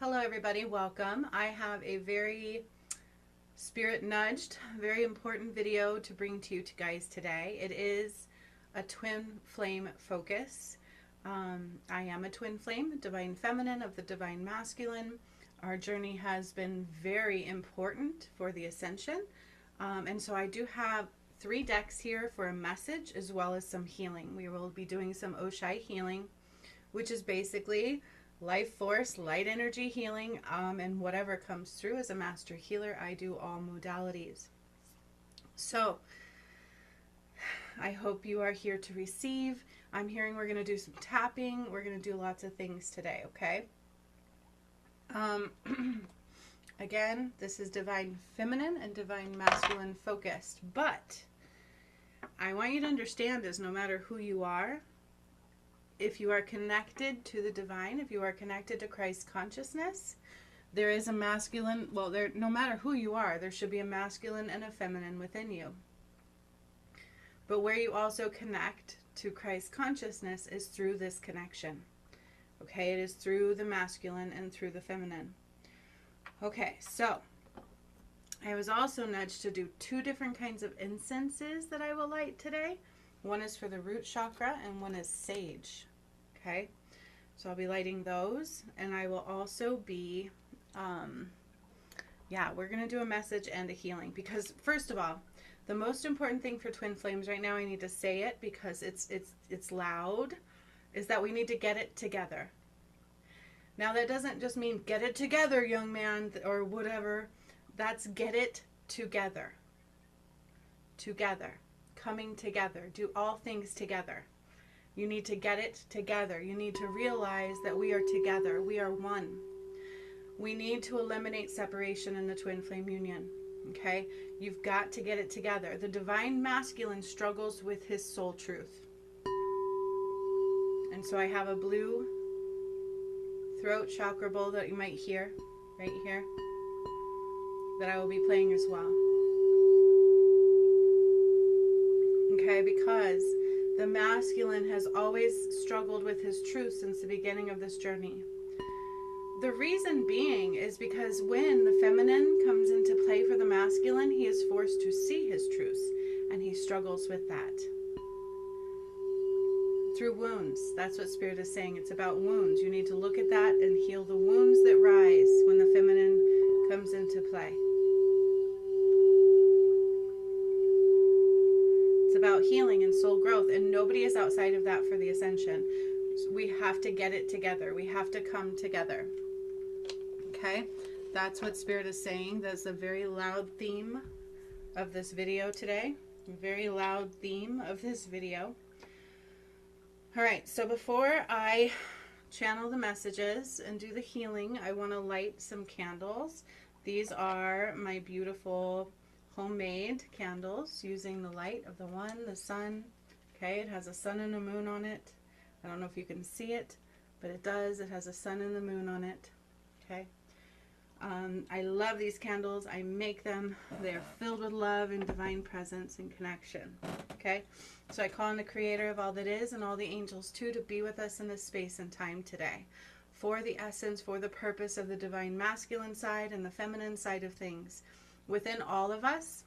Hello everybody, welcome. I have a very spirit nudged, very important video to bring to you guys today. It is a twin flame focus. I am a twin flame, divine feminine of the divine masculine. Our journey has been very important for the ascension. And so I do have 3 decks here for a message as well as some healing. We will be doing some Oshai Healing, which is basically life force, light energy healing, and whatever comes through. As a master healer, I do all modalities. So I hope you are here to receive. I'm hearing we're going to do some tapping. We're going to do lots of things today, okay? Again, this is divine feminine and divine masculine focused, but I want you to understand is no matter who you are, if you are connected to the divine, if you are connected to Christ consciousness, there is a masculine, well, no matter who you are, there should be a masculine and a feminine within you. But where you also connect to Christ consciousness is through this connection. Okay, it is through the masculine and through the feminine. Okay, so I was also nudged to do 2 different kinds of incenses that I will light today. One is for the root chakra and one is sage. Okay, so I'll be lighting those, and I will also be, we're going to do a message and a healing, because first of all, the most important thing for twin flames right now, I need to say it because it's loud, is that we need to get it together. Now that doesn't just mean get it together, young man, or whatever. That's get it together. Together. Coming together. Do all things together. You need to get it together. You need to realize that we are together. We are one. We need to eliminate separation in the twin flame union. Okay? You've got to get it together. The divine masculine struggles with his soul truth. And so I have a blue throat chakra bowl that you might hear right here that I will be playing as well. Okay, because the masculine has always struggled with his truth since the beginning of this journey. The reason being is because when the feminine comes into play for the masculine, he is forced to see his truth, and he struggles with that. Through wounds. That's what Spirit is saying. It's about wounds. You need to look at that and heal the wounds that rise when the feminine comes into play. About healing and soul growth, and nobody is outside of that for the ascension. So we have to get it together. We have to come together. Okay, that's what Spirit is saying. That's a very loud theme of this video today. A very loud theme of this video. All right, so before I channel the messages and do the healing, I want to light some candles. These are my beautiful homemade candles using the light of the one, the sun. Okay, it has a sun and a moon on it. I don't know if you can see it, but it does. It has a sun and the moon on it. Okay. I love these candles. I make them. They're filled with love and divine presence and connection. Okay. So I call on the creator of all that is and all the angels too to be with us in this space and time today. For the essence, for the purpose of the divine masculine side and the feminine side of things. Within all of us,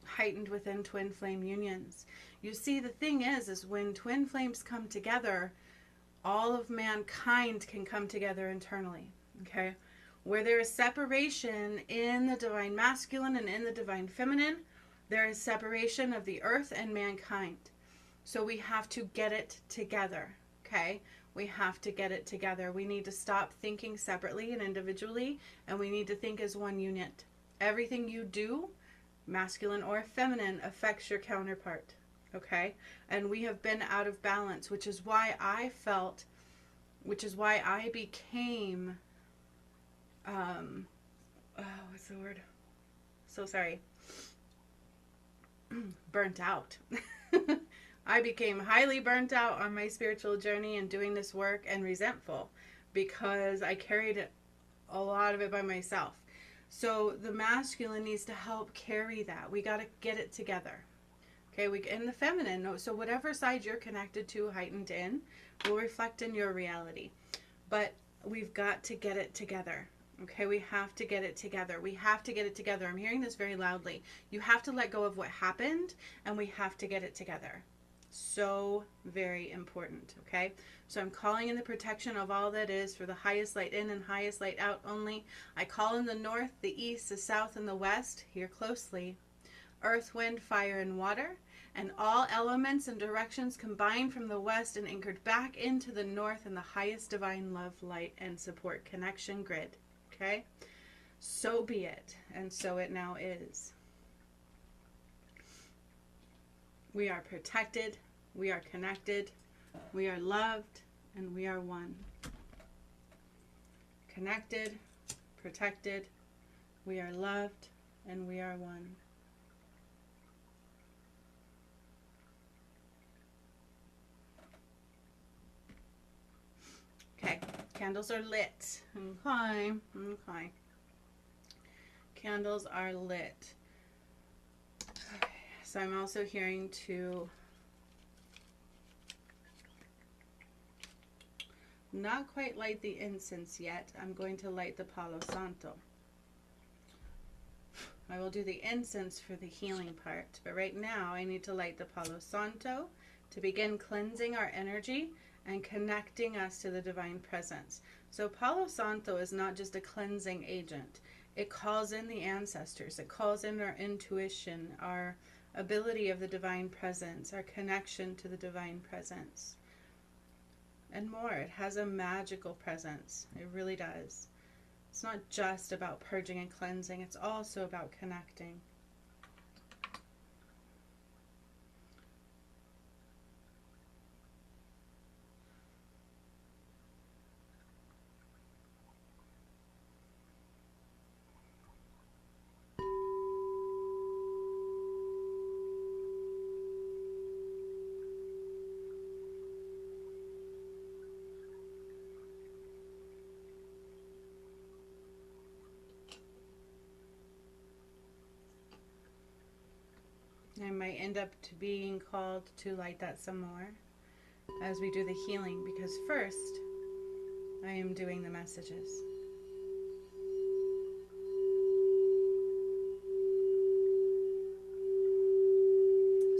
heightened within twin flame unions. You see, the thing is when twin flames come together, all of mankind can come together internally. Okay? Where there is separation in the divine masculine and in the divine feminine, there is separation of the earth and mankind. So we have to get it together. Okay? We have to get it together. We need to stop thinking separately and individually, and we need to think as one unit. Everything you do, masculine or feminine, affects your counterpart, okay? And we have been out of balance, which is why I became, what's the word? So sorry. Burnt out. I became highly burnt out on my spiritual journey and doing this work, and resentful because I carried a lot of it by myself. So the masculine needs to help carry that. We got to get it together. Okay, and the feminine, so whatever side you're connected to, heightened in, will reflect in your reality. But we've got to get it together. Okay, we have to get it together. We have to get it together. I'm hearing this very loudly. You have to let go of what happened, and we have to get it together. So very important, okay? So I'm calling in the protection of all that is for the highest light in and highest light out only. I call in the north, the east, the south, and the west. Hear closely. Earth, wind, fire, and water, and all elements and directions combined from the west and anchored back into the north and the highest divine love, light, and support connection grid. Okay? So be it, and so it now is. We are protected, we are connected, we are loved, and we are one. Connected, protected, we are loved, and we are one. Okay, candles are lit. Okay, okay. Candles are lit. Okay, so I'm also hearing to not quite light the incense yet. I'm going to light the Palo Santo. I will do the incense for the healing part, but right now I need to light the Palo Santo to begin cleansing our energy and connecting us to the divine presence. So Palo Santo is not just a cleansing agent. It calls in the ancestors. It calls in our intuition, our ability of the divine presence, our connection to the divine presence, and more. It has a magical presence. It really does. It's not just about purging and cleansing. It's also about connecting. I might end up to being called to light that some more as we do the healing, because first I am doing the messages.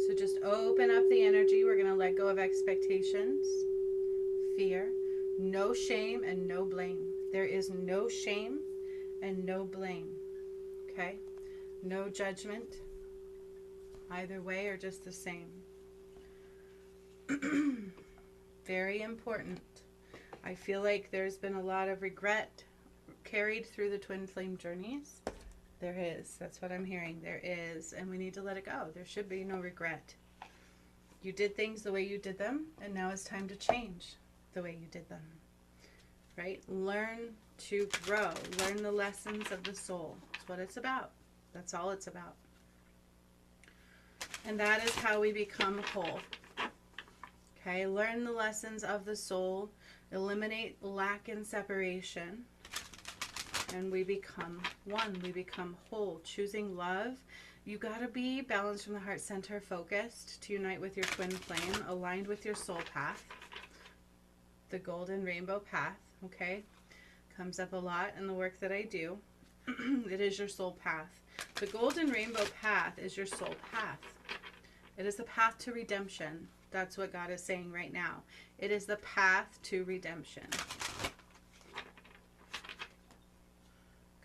So just open up the energy. We're going to let go of expectations, fear, no shame, and no blame. There is no shame and no blame. Okay? No judgment. Either way or just the same. Very important. I feel like there's been a lot of regret carried through the twin flame journeys. There is. That's what I'm hearing. There is. And we need to let it go. There should be no regret. You did things the way you did them, and now it's time to change the way you did them. Right? Learn to grow. Learn the lessons of the soul. That's what it's about. That's all it's about. And that is how we become whole. Okay, learn the lessons of the soul, eliminate lack and separation, and we become one. We become whole. Choosing love. You got to be balanced from the heart center, focused to unite with your twin flame, aligned with your soul path, the golden rainbow path. Okay, comes up a lot in the work that I do. It is your soul path. The golden rainbow path is your soul path. It is the path to redemption. That's what God is saying right now. It is the path to redemption.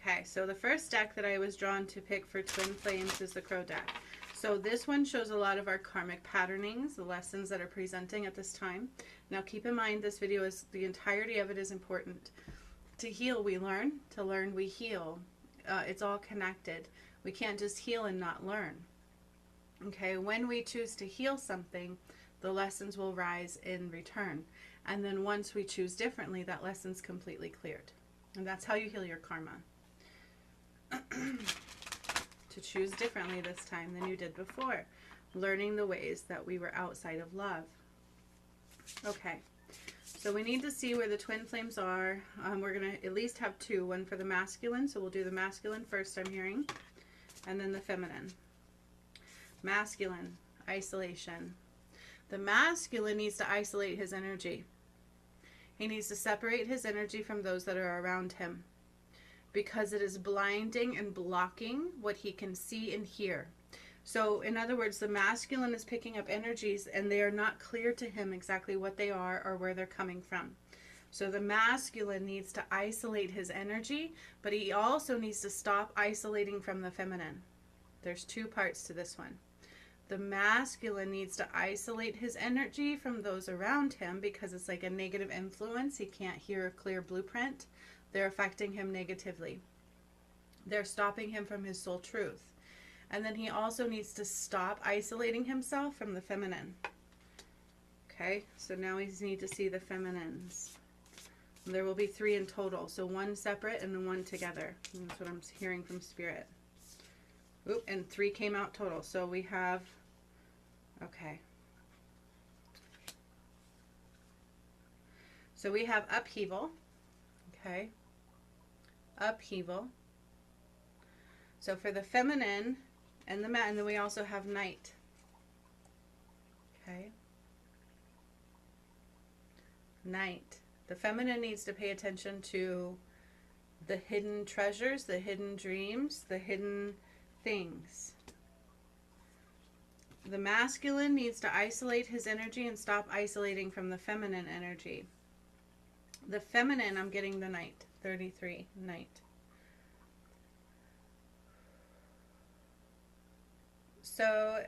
Okay, so the first deck that I was drawn to pick for twin flames is the Crow deck. So this one shows a lot of our karmic patternings, the lessons that are presenting at this time. Now keep in mind, this video is, the entirety of it is important. To heal, we learn. To learn, we heal. It's all connected. We can't just heal and not learn. Okay, when we choose to heal something, the lessons will rise in return. And then once we choose differently, that lesson's completely cleared. And that's how you heal your karma. To choose differently this time than you did before. Learning the ways that we were outside of love. Okay, so we need to see where the twin flames are. We're going to at least have two. One for the masculine, so we'll do the masculine first, I'm hearing. And then the feminine. Masculine, isolation. The masculine needs to isolate his energy. He needs to separate his energy from those that are around him, because it is blinding and blocking what he can see and hear. So in other words, the masculine is picking up energies and they are not clear to him exactly what they are or where they're coming from. So the masculine needs to isolate his energy, but he also needs to stop isolating from the feminine. There's two parts to this one. The masculine needs to isolate his energy from those around him because it's like a negative influence. He can't hear a clear blueprint. They're affecting him negatively. They're stopping him from his soul truth. And then he also needs to stop isolating himself from the feminine. Okay, so now we need to see the feminines. There will be 3 in total. So 1 separate and then 1 together. And that's what I'm hearing from Spirit. Oop, and 3 came out total. So we have, okay. So we have upheaval. Okay. Upheaval. So for the feminine and the man, and then we also have night. Okay. Night. The feminine needs to pay attention to the hidden treasures, the hidden dreams, the hidden things. The masculine needs to isolate his energy and stop isolating from the feminine energy. The feminine, I'm getting the night. 33, night. So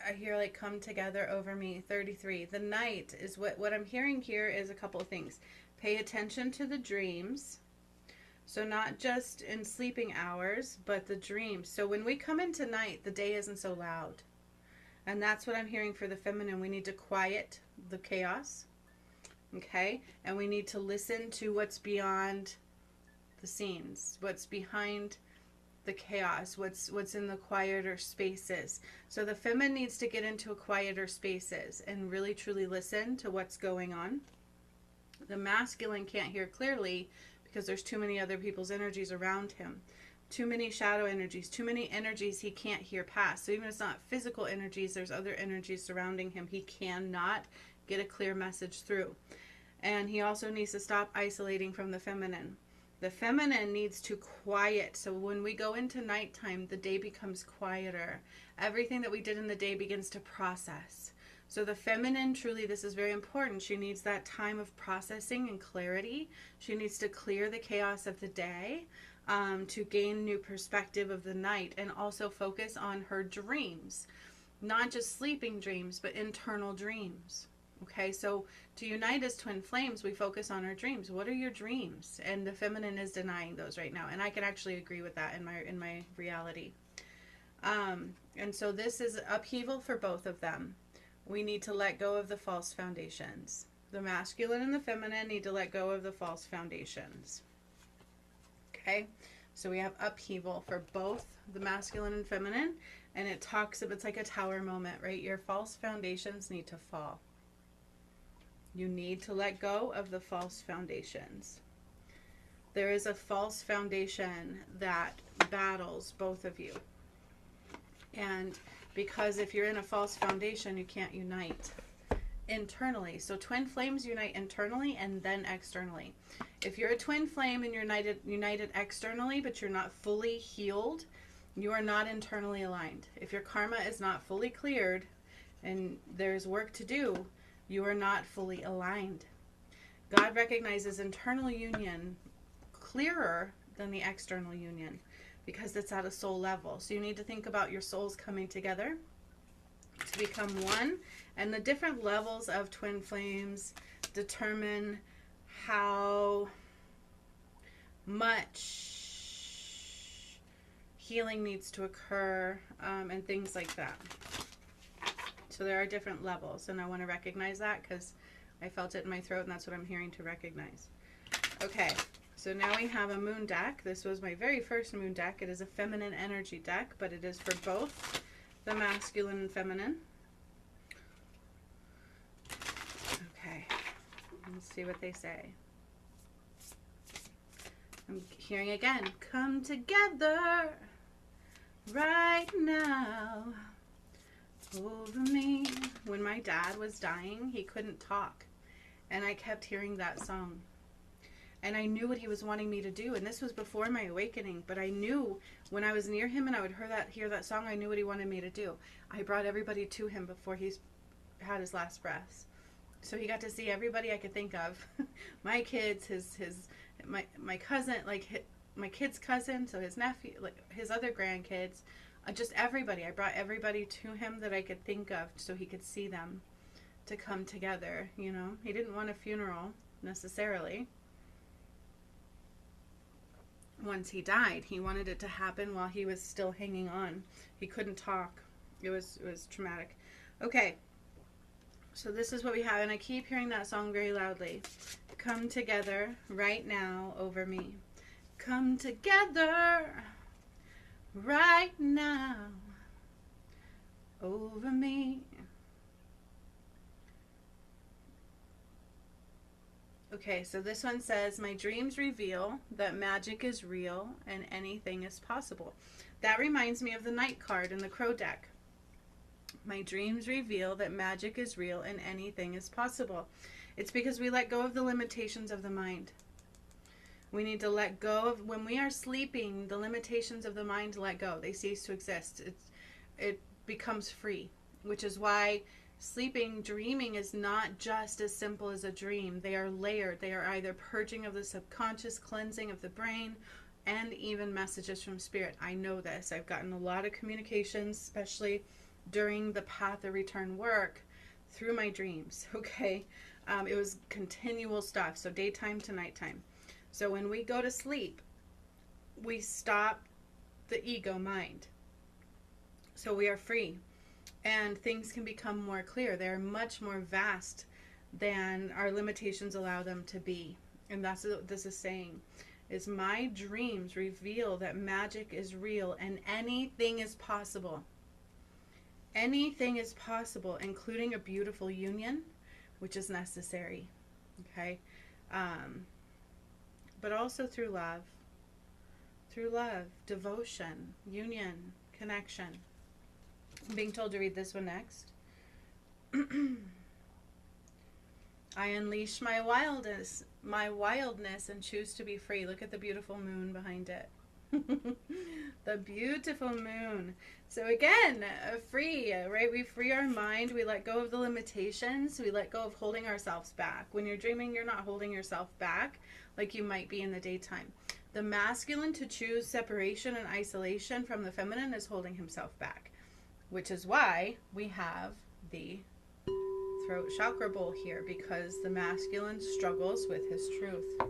I hear like come together over me. 33. The night is what I'm hearing here is a couple of things. Pay attention to the dreams. So not just in sleeping hours, but the dreams. So when we come into night, the day isn't so loud. And that's what I'm hearing for the feminine. We need to quiet the chaos. Okay? And we need to listen to what's beyond the scenes, what's behind the chaos, what's in the quieter spaces. So the feminine needs to get into a quieter spaces and really truly listen to what's going on. The masculine can't hear clearly because there's too many other people's energies around him. Too many shadow energies, too many energies he can't hear past. So even if it's not physical energies, there's other energies surrounding him. He cannot get a clear message through. And he also needs to stop isolating from the feminine. The feminine needs to quiet. So when we go into nighttime, the day becomes quieter. Everything that we did in the day begins to process. So the feminine, truly, this is very important. She needs that time of processing and clarity. She needs to clear the chaos of the day to gain new perspective of the night and also focus on her dreams. Not just sleeping dreams, but internal dreams. Okay, so to unite as twin flames, we focus on our dreams. What are your dreams? And the feminine is denying those right now. And I can actually agree with that in my reality. And so this is upheaval for both of them. We need to let go of the false foundations. The masculine and the feminine need to let go of the false foundations. Okay, so we have upheaval for both the masculine and feminine. And it talks of, it's like a tower moment, right? Your false foundations need to fall. You need to let go of the false foundations. There is a false foundation that battles both of you. And because if you're in a false foundation, you can't unite internally. So twin flames unite internally and then externally. If you're a twin flame and you're united externally, but you're not fully healed, you are not internally aligned. If your karma is not fully cleared and there's work to do, you are not fully aligned. God recognizes internal union clearer than the external union because it's at a soul level. So you need to think about your souls coming together to become one. And the different levels of twin flames determine how much healing needs to occur and things like that. So there are different levels, and I want to recognize that because I felt it in my throat, and that's what I'm hearing to recognize. Okay, so now we have a moon deck. This was my very first moon deck. It is a feminine energy deck, but it is for both the masculine and feminine. Okay, let's see what they say. I'm hearing again, come together right now. Over me. When my dad was dying, he couldn't talk. And I kept hearing that song. And I knew what he was wanting me to do. And this was before my awakening. But I knew when I was near him and I would hear that song, I knew what he wanted me to do. I brought everybody to him before he had his last breaths. So he got to see everybody I could think of. My kids, my cousin, like my kid's cousin, so his nephew, like his other grandkids, just everybody. I brought everybody to him that I could think of so he could see them, to come together, you know. He didn't want a funeral necessarily. Once he died, he wanted it to happen while he was still hanging on. He couldn't talk. It was traumatic. Okay. So this is what we have, and I keep hearing that song very loudly. Come together right now over me. Come together right now over me. Okay, so this one says, my dreams reveal that magic is real and anything is possible. That reminds me of the Knight card in the Crow deck. My dreams reveal that magic is real and anything is possible. It's because we let go of the limitations of the mind. We need to let go of, when we are sleeping, the limitations of the mind let go. They cease to exist. It becomes free, which is why sleeping, dreaming is not just as simple as a dream. They are layered. They are either purging of the subconscious, cleansing of the brain, and even messages from spirit. I know this. I've gotten a lot of communications, especially during the Path of Return work, through my dreams, okay? It was continual stuff, so daytime to nighttime. So when we go to sleep, we stop the ego mind. So we are free. And things can become more clear. They're much more vast than our limitations allow them to be. And that's what this is saying, is my dreams reveal that magic is real and anything is possible. Anything is possible, including a beautiful union, which is necessary. Okay? But also through love. Through love, devotion, union, connection. I'm being told to read this one next. I unleash my wildness and choose to be free. Look at the beautiful moon behind it. The beautiful moon. So again, free, right? We free our mind. We let go of the limitations. We let go of holding ourselves back. When you're dreaming, you're not holding yourself back like you might be in the daytime. The masculine, to choose separation and isolation from the feminine, is holding himself back, which is why we have the throat chakra bowl here, because the masculine struggles with his truth.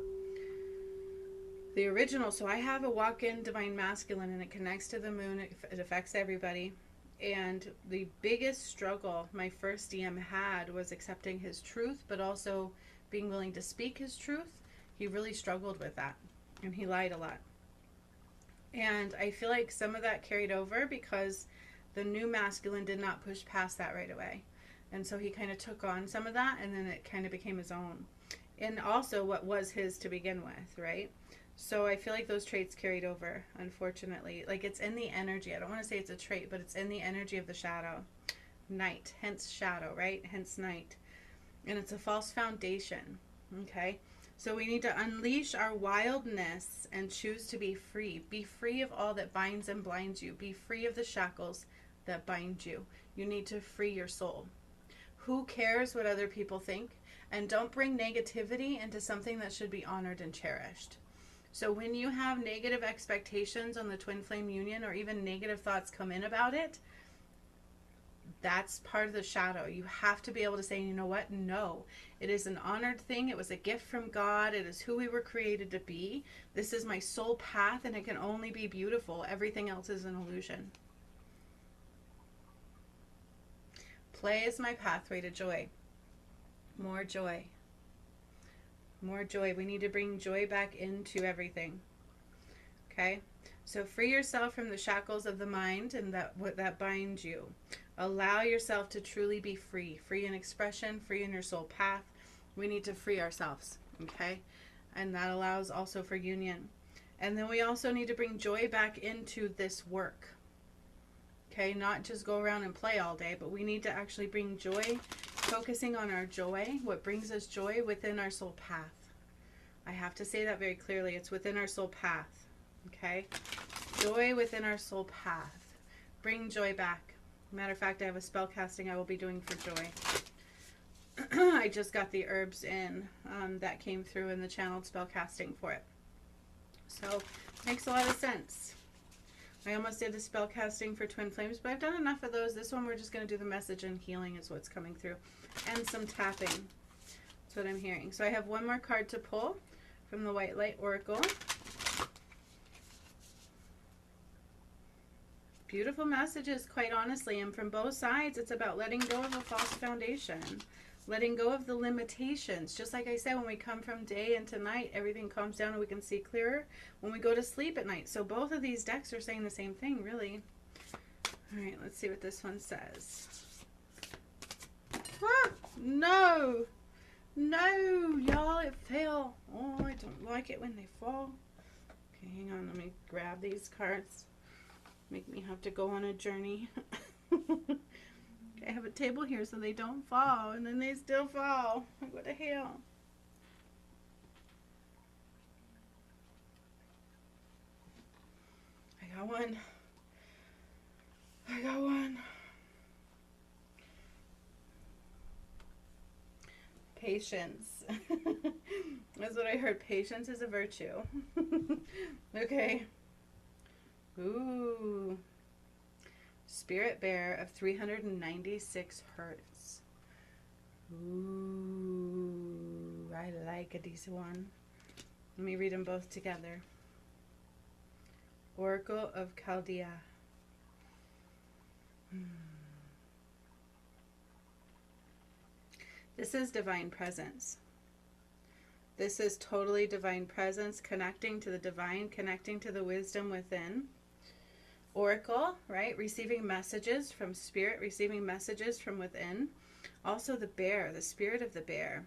The original, so I have a walk-in divine masculine, and it connects to the moon. It affects everybody. And the biggest struggle my first DM had was accepting his truth, but also being willing to speak his truth. He really struggled with that, and he lied a lot. And I feel like some of that carried over because the new masculine did not push past that right away. And so he kind of took on some of that, and then it kind of became his own. And also what was his to begin with, right? So I feel like those traits carried over, unfortunately. Like, it's in the energy. I don't want to say it's a trait, but it's in the energy of the shadow. Night, hence shadow, right? Hence night. And it's a false foundation, okay? So we need to unleash our wildness and choose to be free. Be free of all that binds and blinds you. Be free of the shackles that bind you. You need to free your soul. Who cares what other people think? And don't bring negativity into something that should be honored and cherished. So when you have negative expectations on the twin flame union, or even negative thoughts come in about it, that's part of the shadow. You have to be able to say, you know what? No, it is an honored thing. It was a gift from God. It is who we were created to be. This is my soul path, and it can only be beautiful. Everything else is an illusion. Play is my pathway to joy. More joy. More joy. We need to bring joy back into everything. Okay? So free yourself from the shackles of the mind and that binds you. Allow yourself to truly be free. Free in expression, free in your soul path. We need to free ourselves. Okay? And that allows also for union. And then we also need to bring joy back into this work. Okay? Not just go around and play all day, but we need to actually bring joy focusing on our joy, what brings us joy within our soul path. I have to say that very clearly. It's within our soul path. Okay? Joy within our soul path. Bring joy back. Matter of fact, I have a spell casting I will be doing for joy. I just got the herbs in that came through in the channeled spell casting for it. So, makes a lot of sense. I almost did the spell casting for Twin Flames, but I've done enough of those. This one we're just going to do the message and healing is what's coming through. And some tapping. That's what I'm hearing. So I have one more card to pull from the White Light Oracle. Beautiful messages, quite honestly, and from both sides, it's about letting go of a false foundation, letting go of the limitations. Just like I said, when we come from day into night, everything calms down and we can see clearer when we go to sleep at night. So both of these decks are saying the same thing, really. All right, let's see what this one says. Ah, no, no, y'all, it fell. Oh, I don't like it when they fall. Okay, hang on, let me grab these cards. Make me have to go on a journey. I have a table here so they don't fall, and then they still fall. Like, what the hell? I got one. I got one. Patience. That's what I heard. Patience is a virtue. Okay. Ooh. Spirit Bear of 396 hertz. Ooh. I like a decent one. Let me read them both together. Oracle of Chaldea. This is divine presence. This is totally divine presence, connecting to the divine, connecting to the wisdom within. Oracle, right? Receiving messages from spirit, receiving messages from within. Also the bear, the spirit of the bear.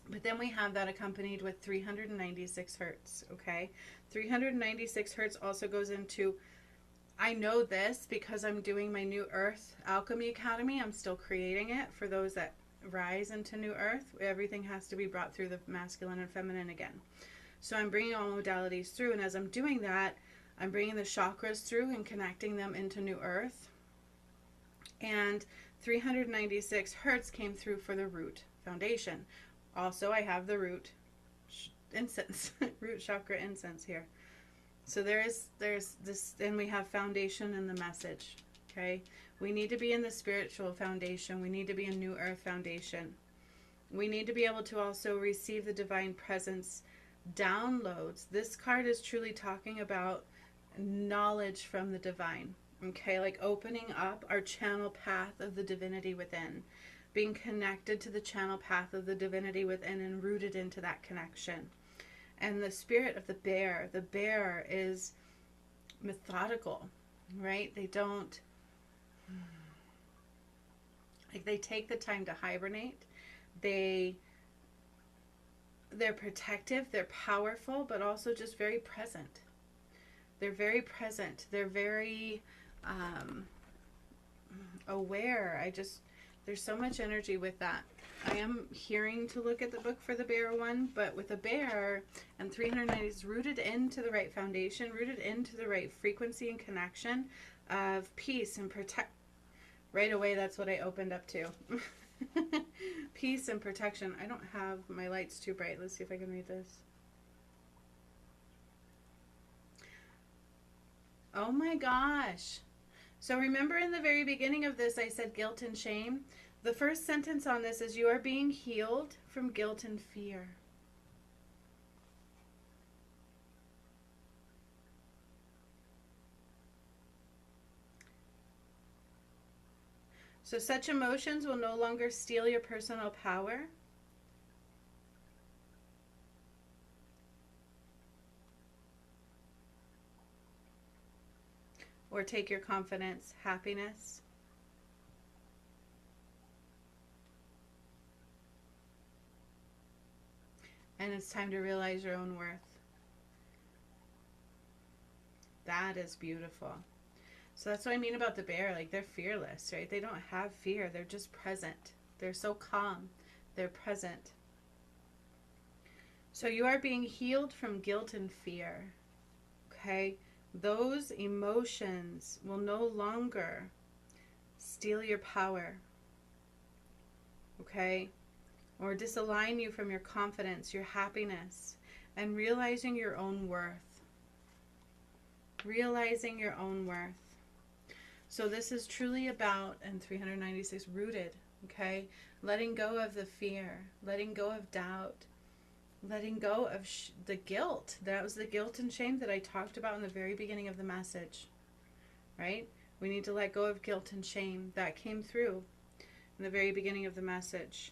But then we have that accompanied with 396 hertz, okay? 396 hertz also goes into, I know this because I'm doing my New Earth Alchemy Academy. I'm still creating it for those that rise into New Earth. Everything has to be brought through the masculine and feminine again. So I'm bringing all modalities through, and as I'm doing that, I'm bringing the chakras through and connecting them into New Earth. And 396 hertz came through for the root foundation. Also, I have the root incense, root chakra incense here. So there's this, and we have foundation in the message, okay? We need to be in the spiritual foundation. We need to be in New Earth foundation. We need to be able to also receive the divine presence downloads. This card is truly talking about knowledge from the divine, okay? Like opening up our channel path of the divinity within, being connected to the channel path of the divinity within and rooted into that connection. And the spirit of the bear is methodical, right? They don't, like, they take the time to hibernate. They're protective, they're powerful, but also just very present. They're very present. They're very aware. There's so much energy with that. I am hearing to look at the book for the bear one, but with a bear and 390 is rooted into the right foundation, rooted into the right frequency and connection of peace and protect. Right away, that's what I opened up to. Peace and protection. I don't have my lights too bright. Let's see if I can read this. Oh my gosh. So remember in the very beginning of this, I said guilt and shame. The first sentence on this is you are being healed from guilt and fear. So such emotions will no longer steal your personal power. Or take your confidence, happiness. And it's time to realize your own worth. That is beautiful. So that's what I mean about the bear. Like, they're fearless, right? They don't have fear. They're just present. They're so calm. They're present. So you are being healed from guilt and fear. Okay? Those emotions will no longer steal your power. Okay? Or disalign you from your confidence, your happiness, and realizing your own worth. Realizing your own worth. So this is truly about, and 396, rooted, okay? Letting go of the fear, letting go of doubt, letting go of the guilt. That was the guilt and shame that I talked about in the very beginning of the message, right? We need to let go of guilt and shame. That came through in the very beginning of the message,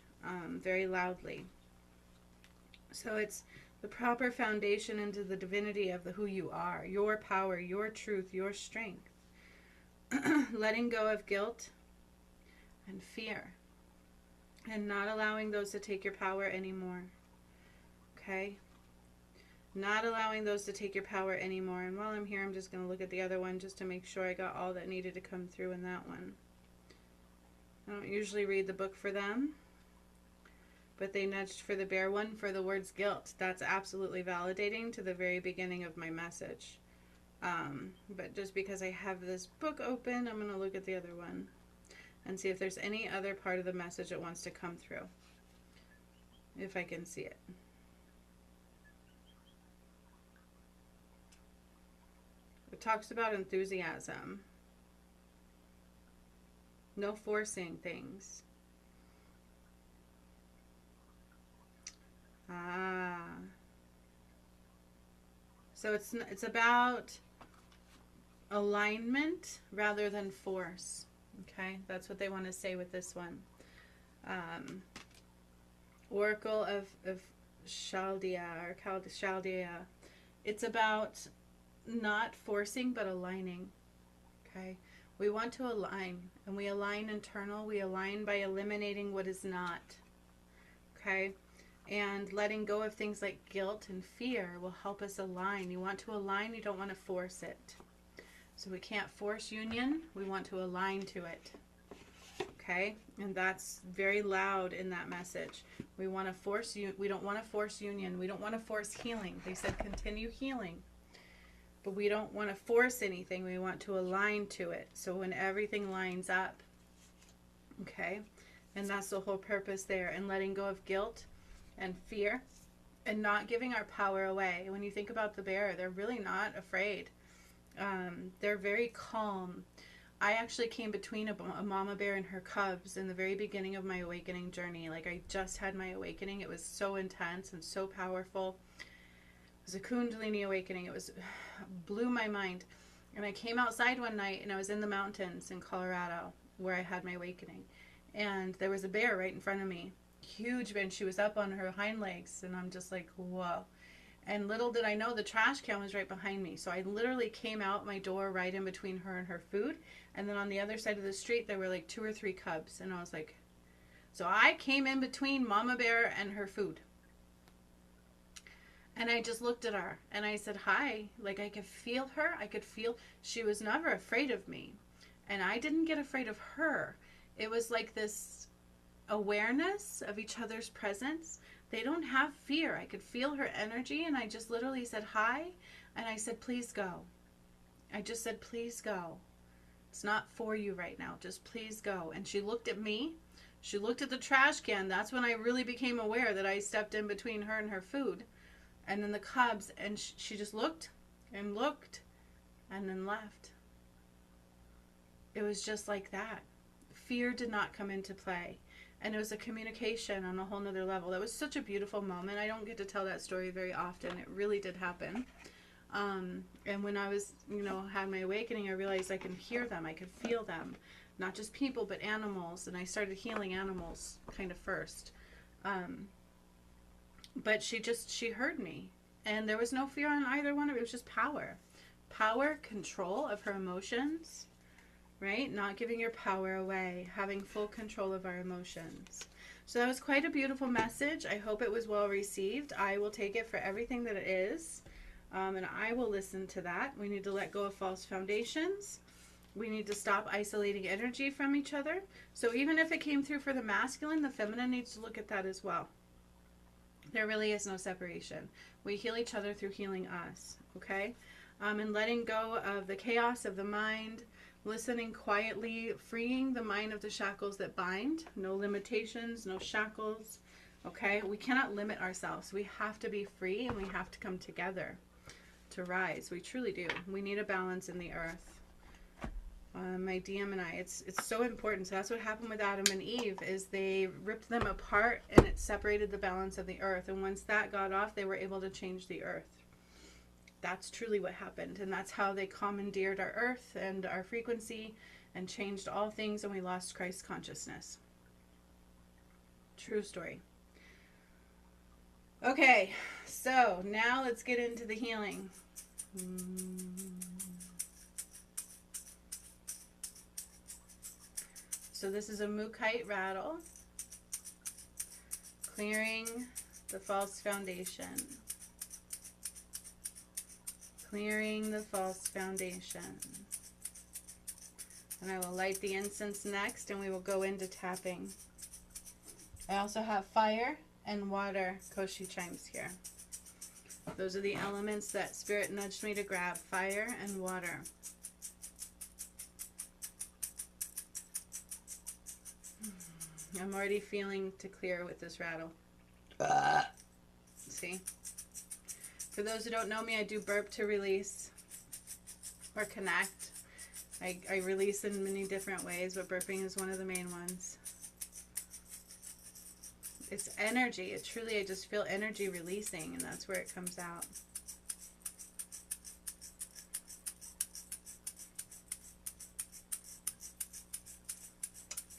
very loudly. So it's the proper foundation into the divinity of who you are, your power, your truth, your strength. Letting go of guilt and fear and not allowing those to take your power anymore. Okay? Not allowing those to take your power anymore. And while I'm here, I'm just going to look at the other one just to make sure I got all that needed to come through in that one. I don't usually read the book for them, but they nudged for the bear one for the words guilt. That's absolutely validating to the very beginning of my message. But just because I have this book open, I'm going to look at the other one and see if there's any other part of the message that wants to come through, if I can see it. It talks about enthusiasm. No forcing things. So it's about alignment rather than force. Okay, that's what they want to say with this one. Oracle of Chaldea or Chaldea. It's about not forcing but aligning. Okay, we want to align, and we align internal. We align by eliminating what is not. Okay. And letting go of things like guilt and fear will help us align. You want to align, you don't want to force it. So we can't force union, we want to align to it. Okay? And that's very loud in that message. We want to force we don't want to force union. We don't want to force healing. They said continue healing. But we don't want to force anything. We want to align to it. So when everything lines up. Okay? And that's the whole purpose there. And letting go of guilt and fear, and not giving our power away. When you think about the bear, they're really not afraid. They're very calm. I actually came between a mama bear and her cubs in the very beginning of my awakening journey. Like, I just had my awakening. It was so intense and so powerful. It was a Kundalini awakening. It blew my mind. And I came outside one night, and I was in the mountains in Colorado where I had my awakening. And there was a bear right in front of me. Huge bear, and she was up on her hind legs, and I'm just like, whoa. And little did I know the trash can was right behind me. So I literally came out my door right in between her and her food. And then on the other side of the street, there were like 2 or 3 cubs. And I was like, so I came in between Mama Bear and her food. And I just looked at her and I said, hi. Like, I could feel her. I could feel she was never afraid of me. And I didn't get afraid of her. It was like this awareness of each other's presence. They don't have fear. I could feel her energy, and I just literally said hi, and I said, please go. I just said, please go. It's not for you right now. Just please go. And she looked at me. She looked at the trash can. That's when I really became aware that I stepped in between her and her food. And then the cubs, and she just looked and looked and then left. It was just like that. Fear did not come into play. And it was a communication on a whole nother level. That was such a beautiful moment. I don't get to tell that story very often. It really did happen. And when I was, had my awakening, I realized I can hear them. I could feel them. Not just people, but animals. And I started healing animals kind of first. But she heard me. And there was no fear on either one of it. It was just power. Power, control of her emotions. Right? Not giving your power away, having full control of our emotions. So that was quite a beautiful message. I hope it was well received. I will take it for everything that it is, and I will listen to that. We need to let go of false foundations We need to stop isolating energy from each other. So even if it came through for the masculine, the feminine needs to look at that as well. There really is no separation. We heal each other through healing us, okay? And letting go of the chaos of the mind, listening quietly, freeing the mind of the shackles that bind. No limitations, no shackles, okay? We cannot limit ourselves. We have to be free, and we have to come together to rise. We truly do. We need a balance in the earth. My DM and I, it's so important. So that's what happened with Adam and Eve, is they ripped them apart and it separated the balance of the earth. And once that got off, they were able to change the earth. That's truly what happened. And that's how they commandeered our earth and our frequency and changed all things, and we lost Christ consciousness. True story. Okay, so now let's get into the healing. So this is a Mukite rattle, clearing the false foundation. Clearing the false foundation. And I will light the incense next, and we will go into tapping. I also have fire and water Koshi chimes here. Those are the elements that Spirit nudged me to grab, fire and water. I'm already feeling to clear with this rattle. See? For those who don't know me, I do burp to release or connect. I release in many different ways, but burping is one of the main ones. It's energy. It truly, I just feel energy releasing, and that's where it comes out.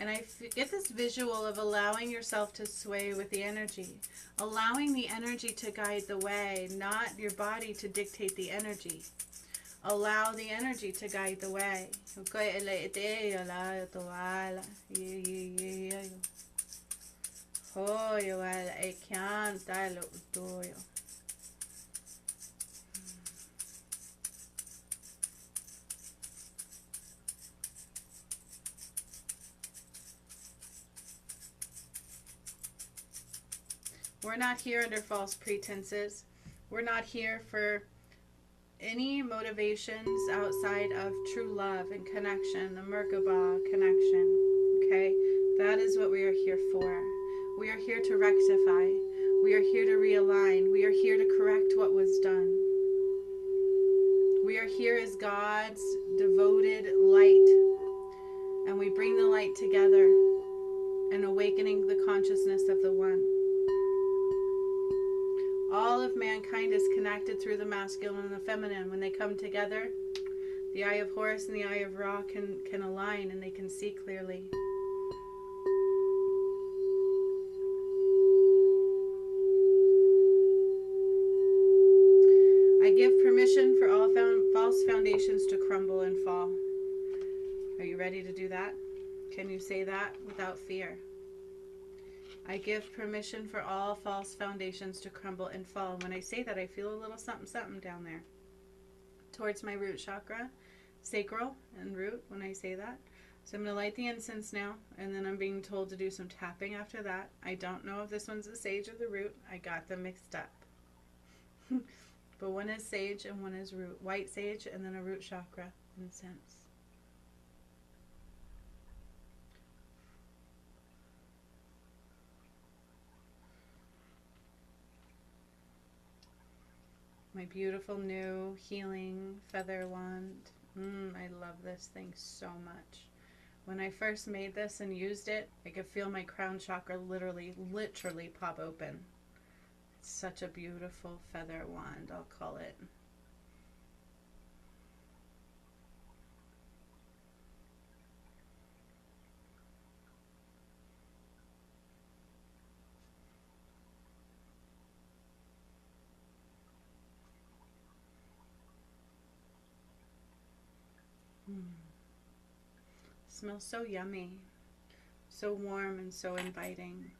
And I get this visual of allowing yourself to sway with the energy. Allowing the energy to guide the way, not your body to dictate the energy. Allow the energy to guide the way. We're not here under false pretenses. We're not here for any motivations outside of true love and connection, the Merkaba connection. Okay? That is what we are here for. We are here to rectify. We are here to realign. We are here to correct what was done. We are here as God's devoted light. And we bring the light together and awakening the consciousness of the One. All of mankind is connected through the masculine and the feminine. When they come together, the eye of Horus and the eye of Ra can align, and they can see clearly. I give permission for all false foundations to crumble and fall. Are you ready to do that? Can you say that without fear? I give permission for all false foundations to crumble and fall. When I say that, I feel a little something, something down there. Towards my root chakra, sacral and root, when I say that. So I'm going to light the incense now, and then I'm being told to do some tapping after that. I don't know if this one's the sage or the root. I got them mixed up. But one is sage and one is root. White sage and then a root chakra incense. My beautiful new healing feather wand. I love this thing so much. When I first made this and used it, I could feel my crown chakra literally pop open. It's such a beautiful feather wand, I'll call it. Smells so yummy, so warm and so inviting.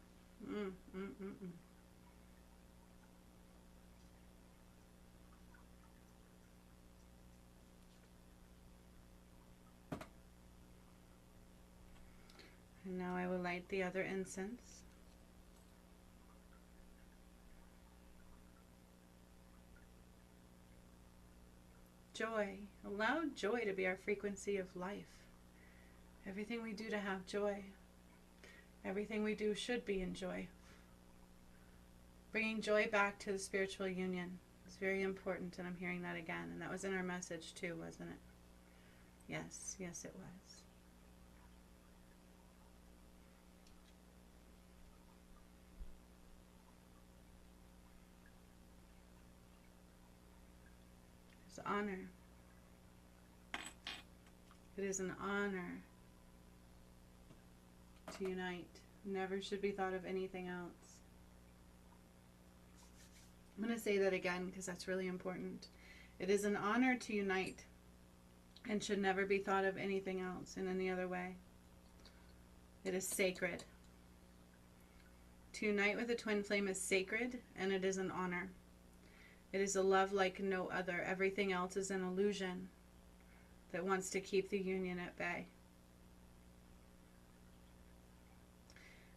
light the other incense. Joy. Allow joy to be our frequency of life. Everything we do to have joy. Everything we do should be in joy. Bringing joy back to the spiritual union is very important, and I'm hearing that again. And that was in our message too, wasn't it? Yes, yes it was. It's honor. It is an honor to unite. Never should be thought of anything else. I'm going to say that again because that's really important. It is an honor to unite and should never be thought of anything else in any other way. It is sacred. To unite with a twin flame is sacred, and it is an honor. It is a love like no other. Everything else is an illusion that wants to keep the union at bay.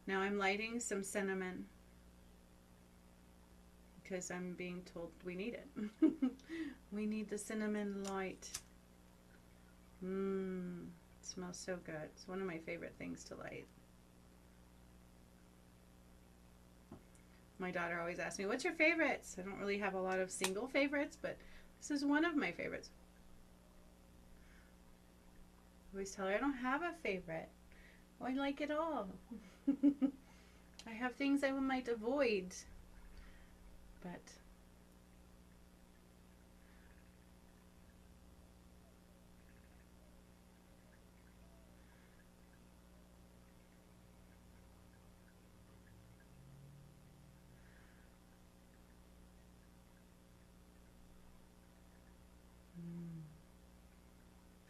Now I'm lighting some cinnamon because I'm being told we need it. We need the cinnamon light. It smells so good. It's one of my favorite things to light. My daughter always asks me, what's your favorites? I don't really have a lot of single favorites, but this is one of my favorites. I always tell her I don't have a favorite. Oh, I like it all. I have things I might avoid, but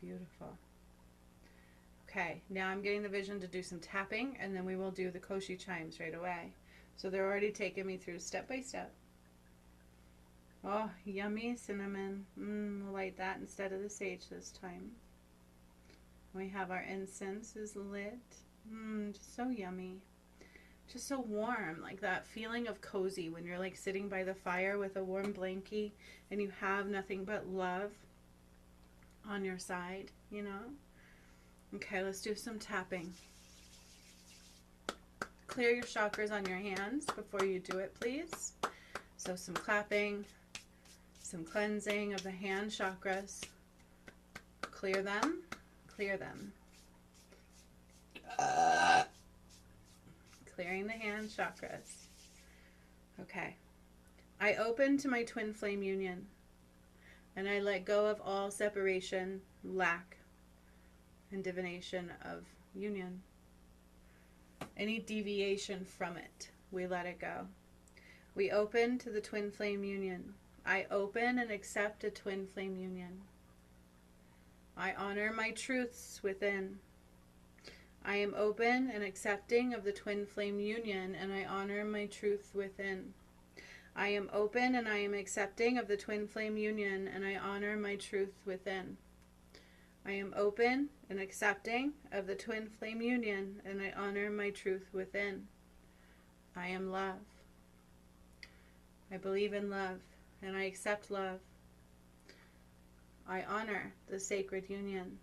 beautiful. Okay, now I'm getting the vision to do some tapping, and then we will do the Koshi chimes right away. So they're already taking me through step by step. Oh, yummy cinnamon. We'll light that instead of the sage this time. We have our incense is lit. Just so yummy. Just so warm, like that feeling of cozy when you're like sitting by the fire with a warm blankie and you have nothing but love on your side, you know? Okay, let's do some tapping. Clear your chakras on your hands before you do it, please. So some clapping, some cleansing of the hand chakras. Clear them, clear them. Clearing the hand chakras. Okay. I open to my twin flame union, and I let go of all separation, lack, and divination of union. Any deviation from it, we let it go. We open to the twin flame union. I open and accept a twin flame union. I honor my truths within. I am open and accepting of the twin flame union, and I honor my truth within. I am open and I am accepting of the twin flame union, and I honor my truth within. I am open and accepting of the twin flame union, and I honor my truth within. I am love. I believe in love, and I accept love. I honor the sacred union.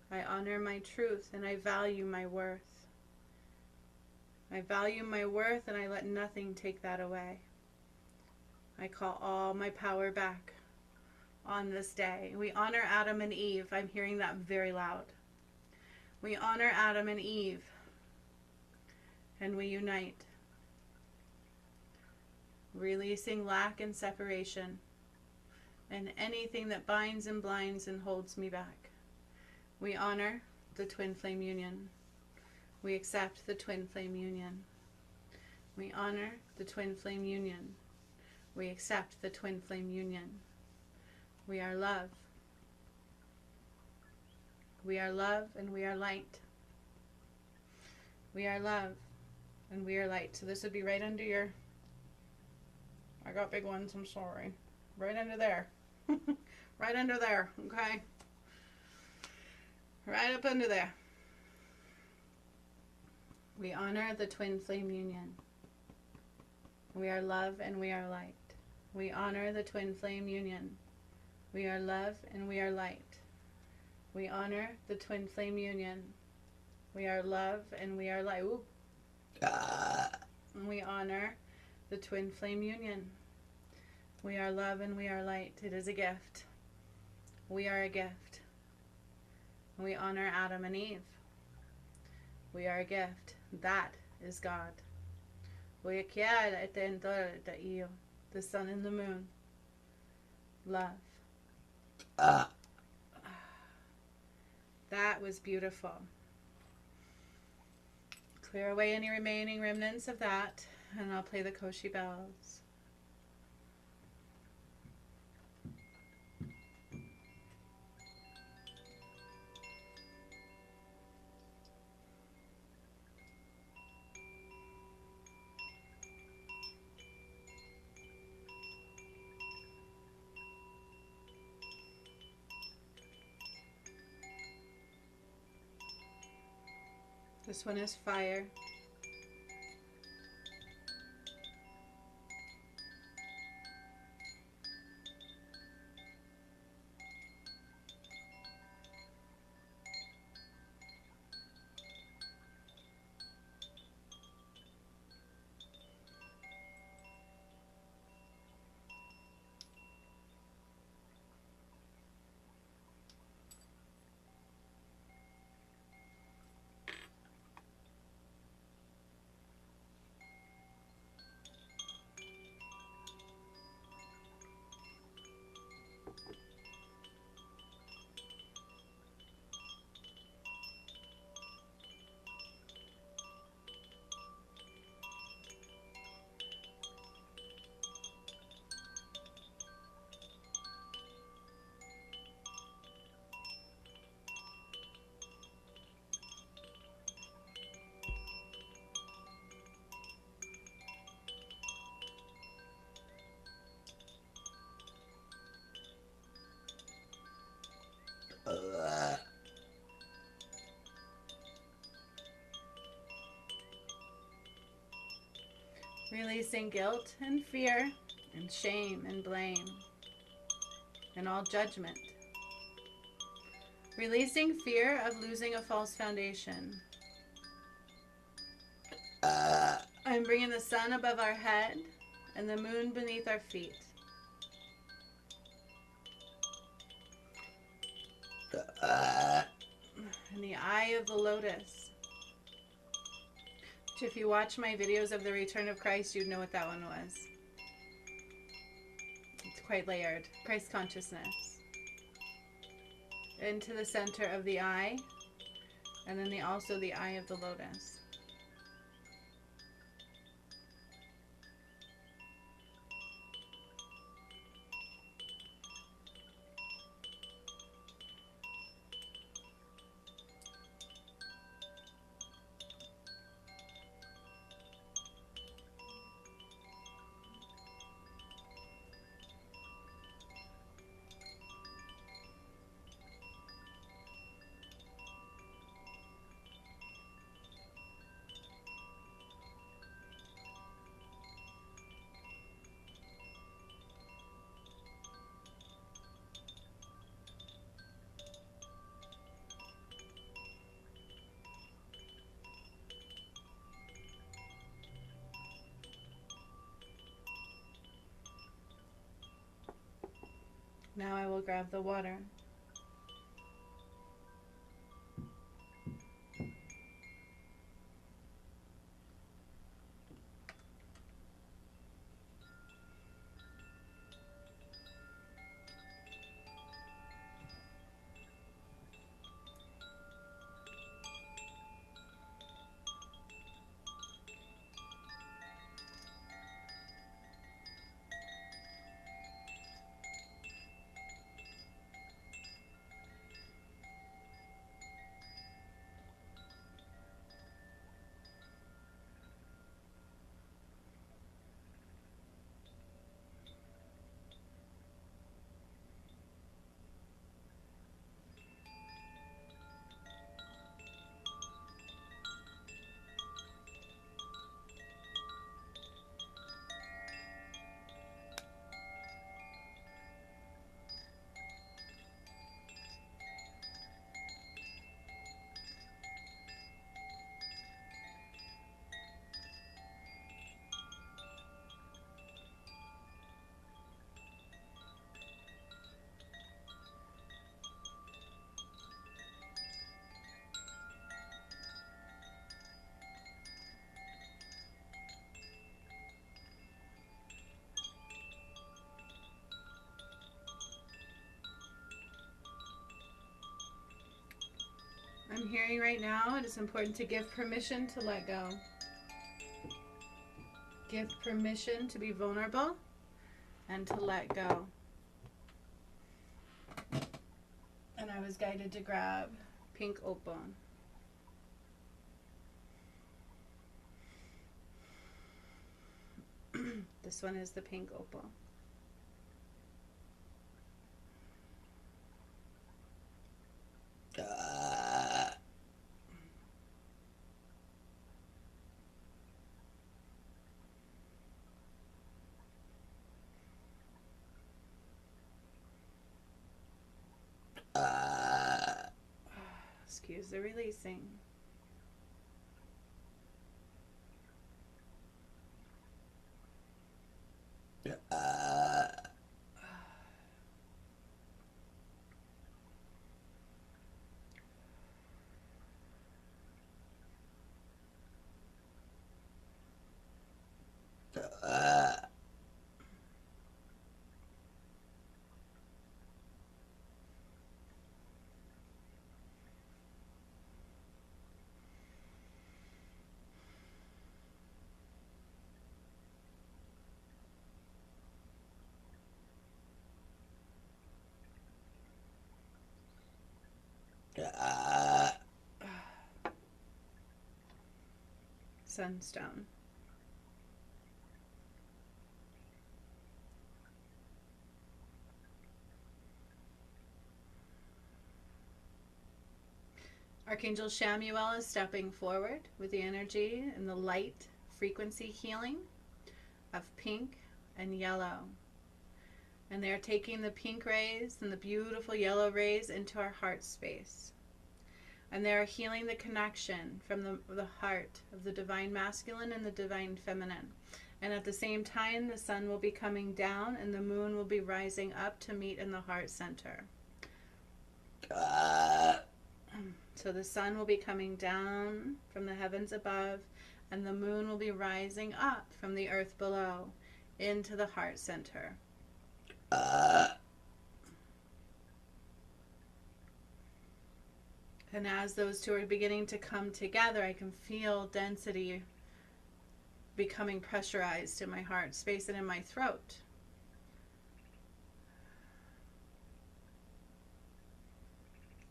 I honor my truth, and I value my worth. I value my worth, and I let nothing take that away. I call all my power back on this day. We honor Adam and Eve. I'm hearing that very loud. We honor Adam and Eve, and we unite, releasing lack and separation and anything that binds and blinds and holds me back. We honor the twin flame union. We accept the twin flame union. We honor the twin flame union. We accept the twin flame union. We are love. We are love and we are light. We are love and we are light. So this would be right under your, I got big ones, I'm sorry. Right under there. Right under there, okay? Right up under there. We honor the twin flame union. We are love and we are light. We honor the twin flame union. We are love and we are light. We honor the twin flame union. We are love and we are light. Ooh. We honor the twin flame union. We are love and we are light. It is a gift. We are a gift. We honor Adam and Eve. We are a gift. That is God. The sun and the moon. Love. That was beautiful. Clear away any remaining remnants of that, and I'll play the Koshi bells. This one is fire. Releasing guilt and fear and shame and blame and all judgment. Releasing fear of losing a false foundation. I'm bringing the sun above our head and the moon beneath our feet. And the eye of the lotus. Which, if you watch my videos of the return of Christ, you'd know what that one was. It's quite layered. Christ consciousness. Into the center of the eye. And then also the eye of the lotus. Now I will grab the water. hearing right now, it is important to give permission to let go. Give permission to be vulnerable and to let go. And I was guided to grab pink opal. This one is the pink opal. Excuse the releasing. Sunstone. Archangel Shamuel is stepping forward with the energy and the light frequency healing of pink and yellow. And they are taking the pink rays and the beautiful yellow rays into our heart space. And they are healing the connection from the heart of the divine masculine and the divine feminine. And at the same time, the sun will be coming down and the moon will be rising up to meet in the heart center. So the sun will be coming down from the heavens above, and the moon will be rising up from the earth below into the heart center. And as those two are beginning to come together, I can feel density becoming pressurized in my heart space and in my throat.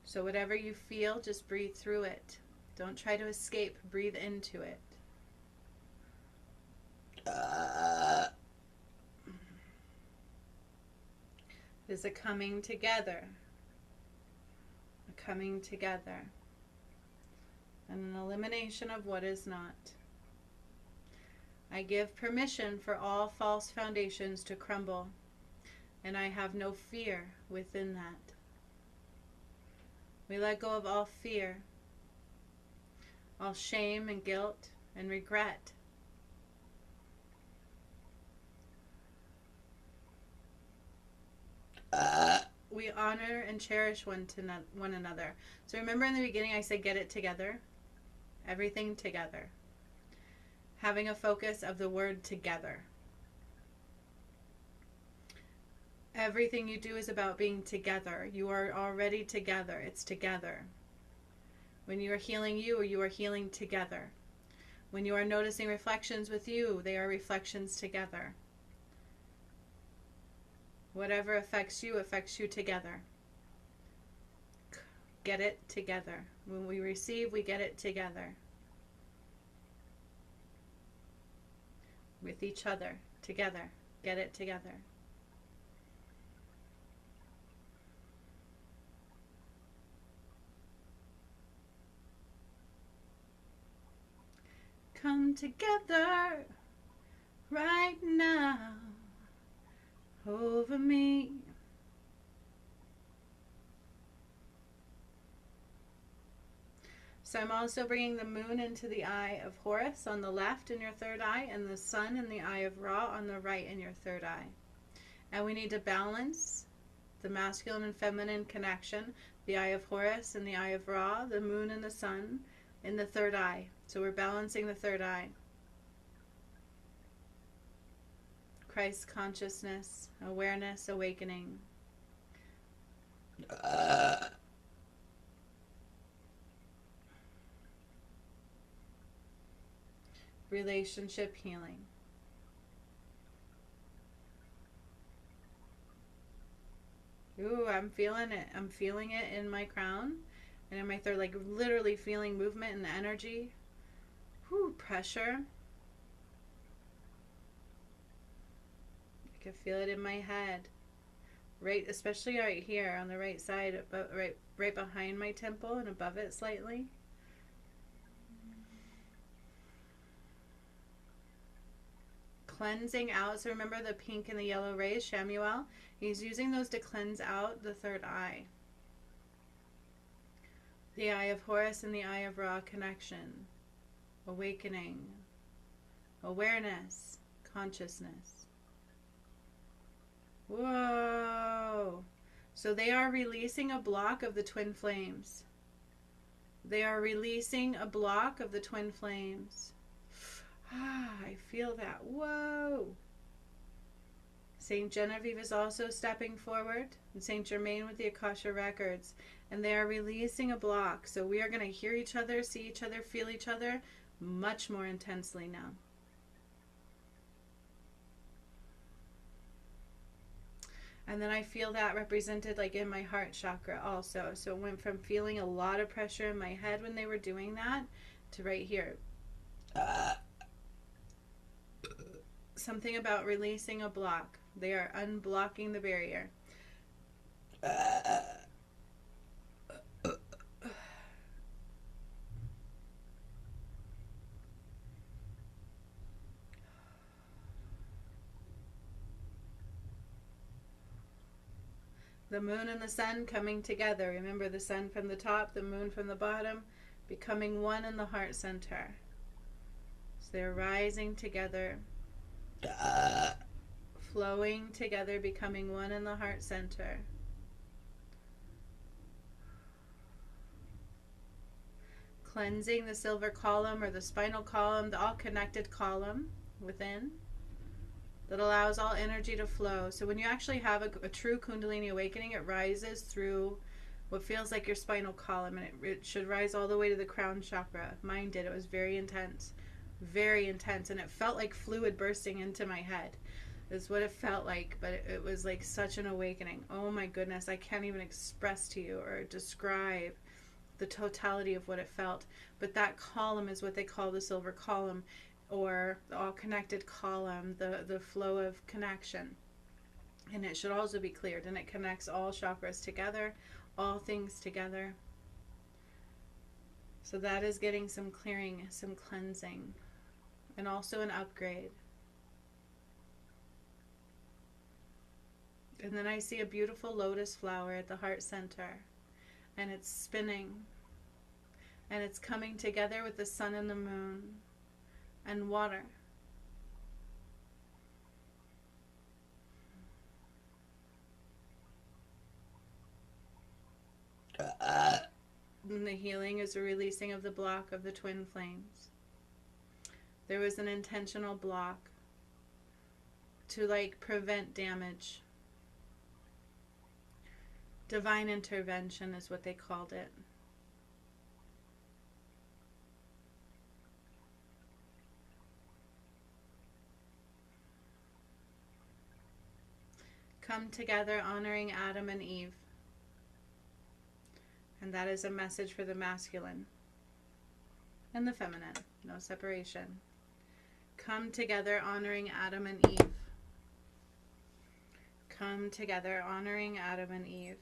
So whatever you feel, just breathe through it. Don't try to escape. Breathe into it. There's a coming together. A coming together. And an elimination of what is not. I give permission for all false foundations to crumble. And I have no fear within that. We let go of all fear, all shame and guilt and regret. We honor and cherish one another. So remember in the beginning I said get it together. Everything together. Having a focus of the word together. Everything you do is about being together. You are already together. It's together. When you are healing you are healing together. When you are noticing reflections with you, they are reflections together. Whatever affects you together. Get it together. When we receive, we get it together. With each other. Together. Get it together. Come together right now over me. So I'm also bringing the moon into the eye of Horus on the left in your third eye, and the sun in the eye of Ra on the right in your third eye. And we need to balance the masculine and feminine connection, the eye of Horus and the eye of Ra, the moon and the sun in the third eye. So we're balancing the third eye. Christ consciousness, awareness, awakening. relationship healing. Ooh, I'm feeling it. I'm feeling it in my crown and in my throat, like literally feeling movement and energy. Whew, pressure. I can feel it in my head. Right, especially right here on the right side, but right behind my temple and above it slightly. Cleansing out. So remember the pink and the yellow rays, Shamuel? He's using those to cleanse out the third eye. The eye of Horus and the eye of Ra, connection, awakening, awareness, consciousness. Whoa! So they are releasing a block of the twin flames. They are releasing a block of the twin flames. Ah, I feel that. Whoa! Saint Genevieve is also stepping forward, and Saint Germain with the Akasha records, and they are releasing a block. So we are going to hear each other, see each other, feel each other much more intensely now. And then I feel that represented like in my heart chakra also. So it went from feeling a lot of pressure in my head when they were doing that to right here. Something about releasing a block. They are unblocking the barrier. The moon and the sun coming together. Remember the sun from the top, the moon from the bottom, becoming one in the heart center. So they're rising together, flowing together, becoming one in the heart center. Cleansing the silver column or the spinal column, the all connected column within, that allows all energy to flow. So when you actually have a true Kundalini awakening, it rises through what feels like your spinal column, and it should rise all the way to the crown chakra. Mine did. It was very intense, and it felt like fluid bursting into my head. Is what it felt like, but it was like such an awakening. Oh my goodness, I can't even express to you or describe the totality of what it felt. But that column is what they call the silver column, or the all connected column, the flow of connection. And it should also be cleared, and it connects all chakras together, all things together. So that is getting some clearing, some cleansing, and also an upgrade. And then I see a beautiful lotus flower at the heart center, and it's spinning, and it's coming together with the sun and the moon and water. And the healing is a releasing of the block of the twin flames. There was an intentional block to prevent damage. Divine intervention is what they called it. Come together honoring Adam and Eve. And that is a message for the masculine and the feminine. No separation. Come together honoring Adam and Eve. Come together honoring Adam and Eve.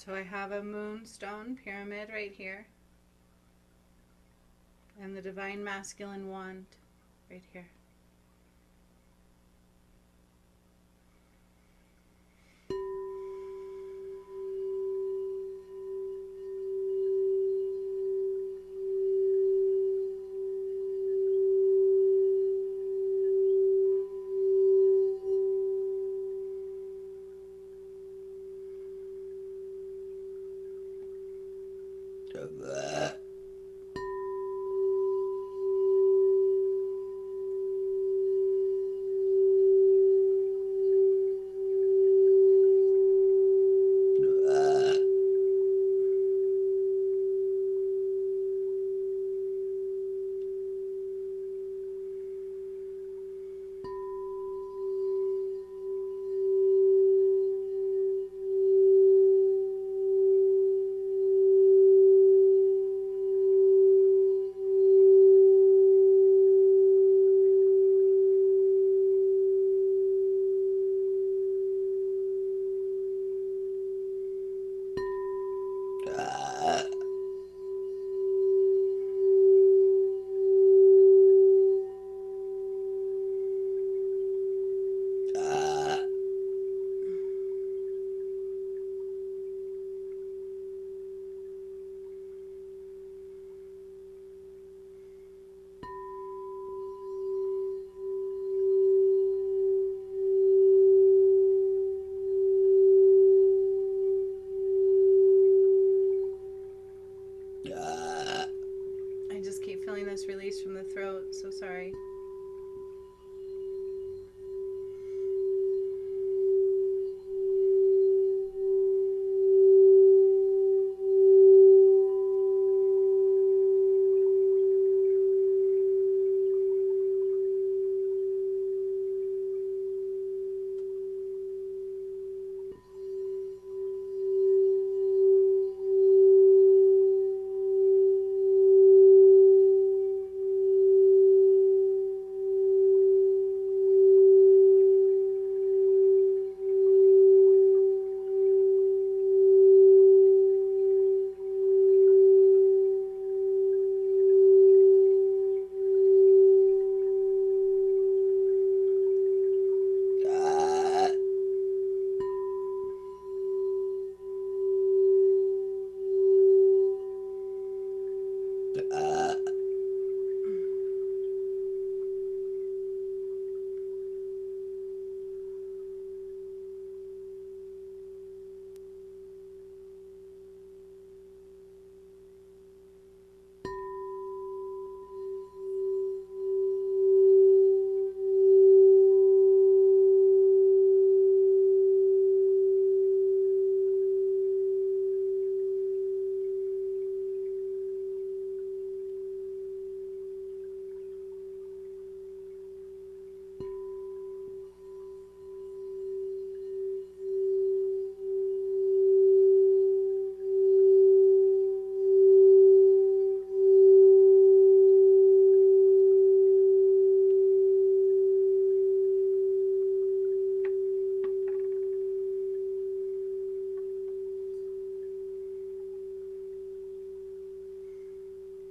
So I have a moonstone pyramid right here, and the divine masculine wand right here. I just keep feeling this release from the throat, so sorry.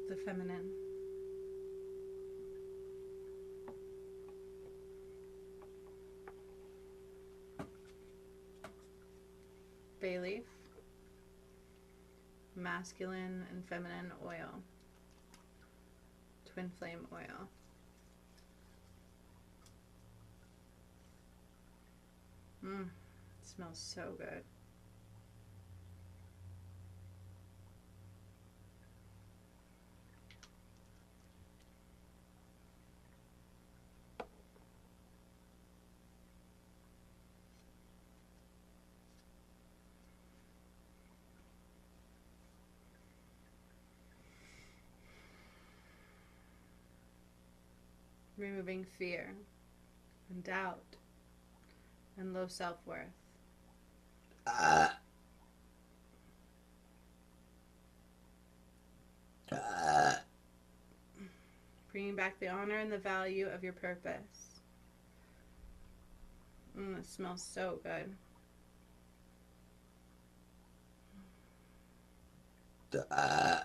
The feminine. Bay leaf. Masculine and feminine oil. Twin flame oil. It smells so good. Removing fear and doubt and low self-worth. Bringing back the honor and the value of your purpose. It smells so good. I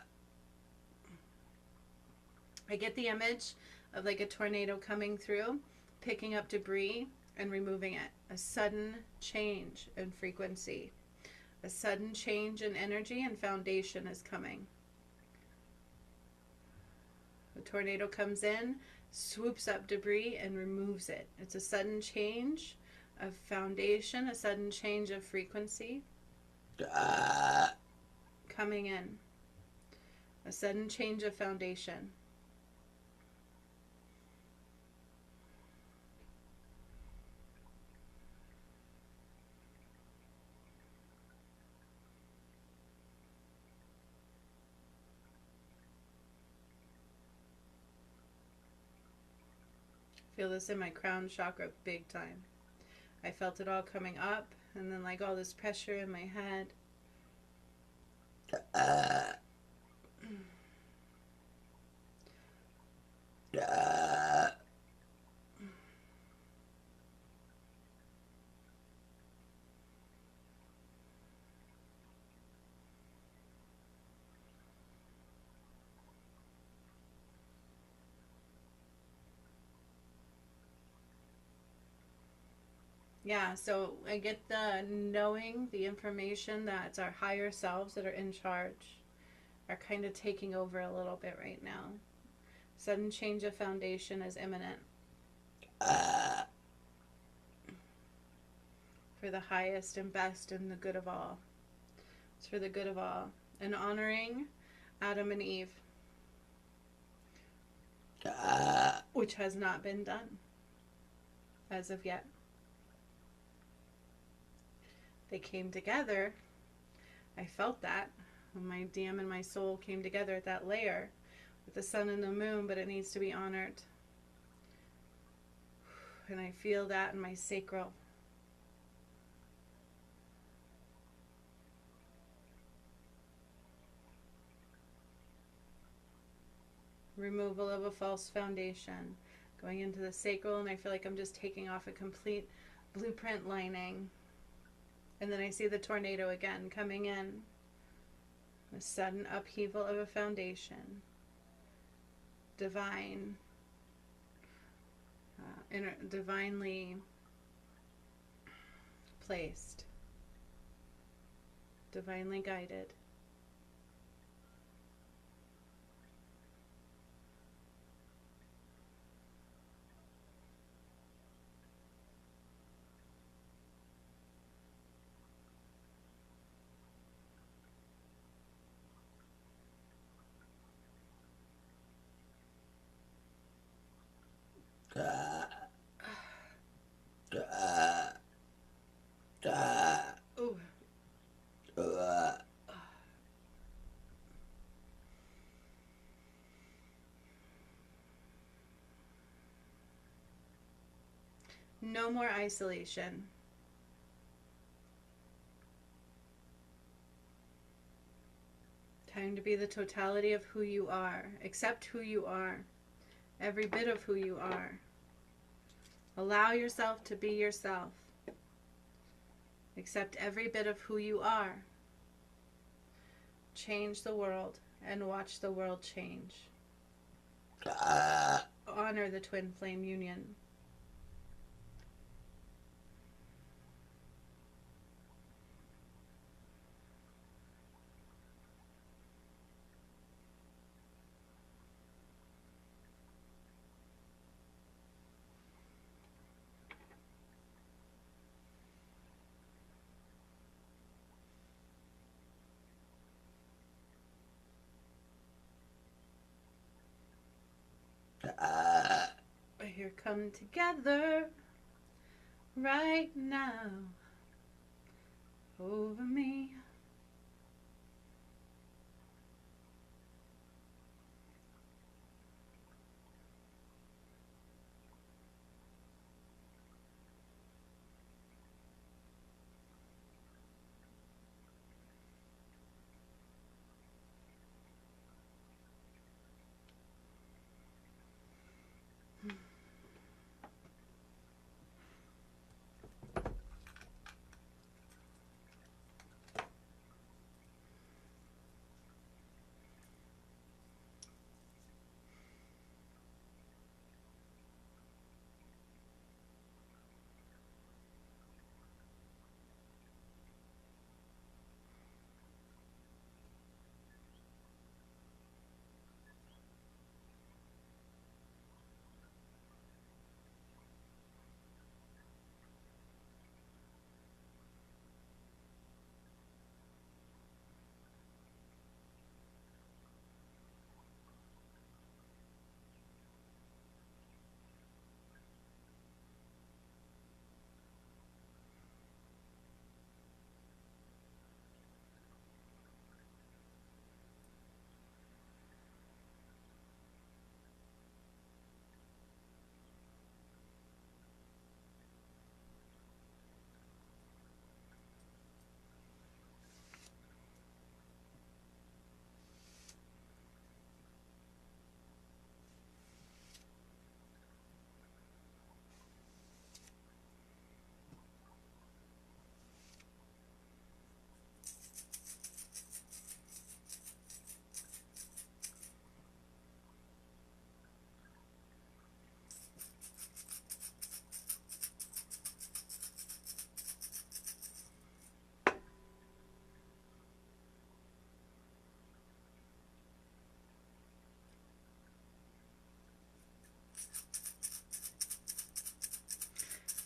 get the image of like a tornado coming through, picking up debris and removing it. A sudden change in frequency. A sudden change in energy and foundation is coming. The tornado comes in, swoops up debris and removes it. It's a sudden change of foundation, a sudden change of frequency coming in. A sudden change of foundation. Feel this in my crown chakra big time. I felt it all coming up, and then like all this pressure in my head. Yeah, so I get the knowing, the information that it's our higher selves that are in charge, are kind of taking over a little bit right now. Sudden change of foundation is imminent. For the highest and best and the good of all. It's for the good of all. And honoring Adam and Eve, which has not been done as of yet. They came together. I felt that. My DM and my soul came together at that layer with the sun and the moon, but it needs to be honored. And I feel that in my sacral. Removal of a false foundation. Going into the sacral, and I feel like I'm just taking off a complete blueprint lining. And then I see the tornado again coming in. A sudden upheaval of a foundation. Divine. Divinely placed. Divinely guided. Ooh. No more isolation. Time to be the totality of who you are. Accept who you are. Every bit of who you are. Allow yourself to be yourself. Accept every bit of who you are. Change the world and watch the world change. Honor the twin flame union. Here, come together right now over me.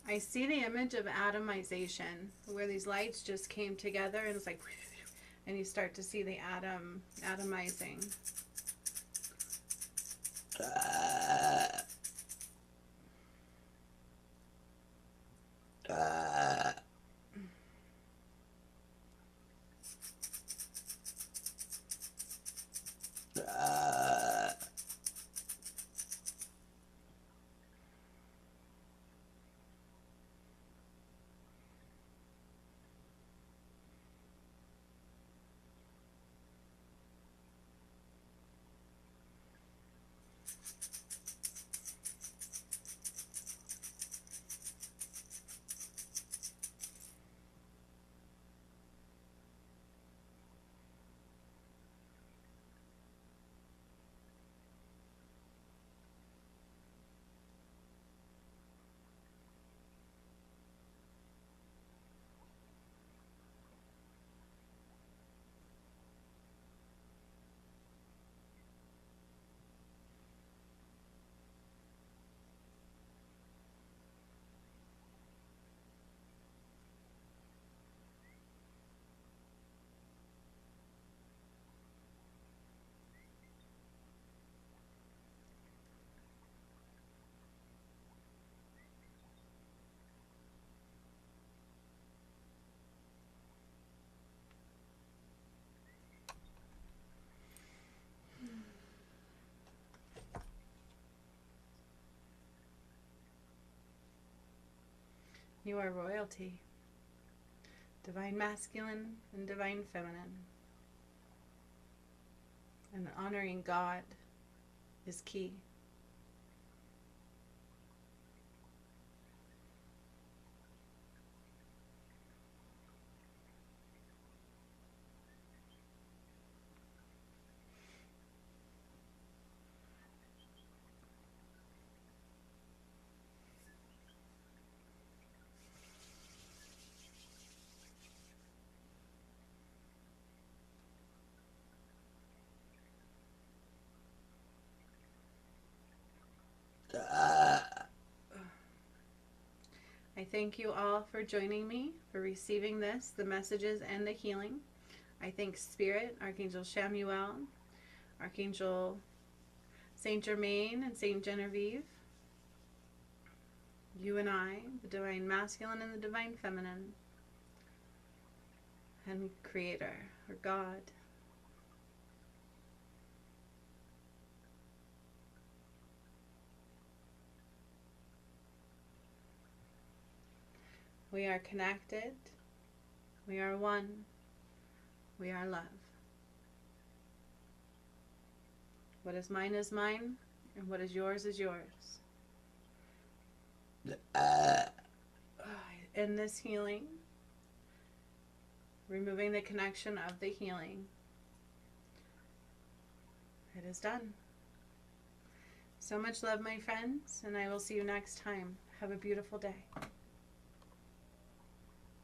I see the image of atomization, where these lights just came together and it's like, and you start to see the atomizing. You are royalty, divine masculine and divine feminine. And honoring God is key. I thank you all for joining me, for receiving this, the messages and the healing. I thank Spirit, Archangel Chamuel, Archangel Saint Germain and Saint Genevieve, you and I, the divine masculine and the divine feminine, and Creator, or God. We are connected. We are one. We are love. What is mine, and what is yours is yours. In this healing, removing the connection of the healing, it is done. So much love, my friends, and I will see you next time. Have a beautiful day.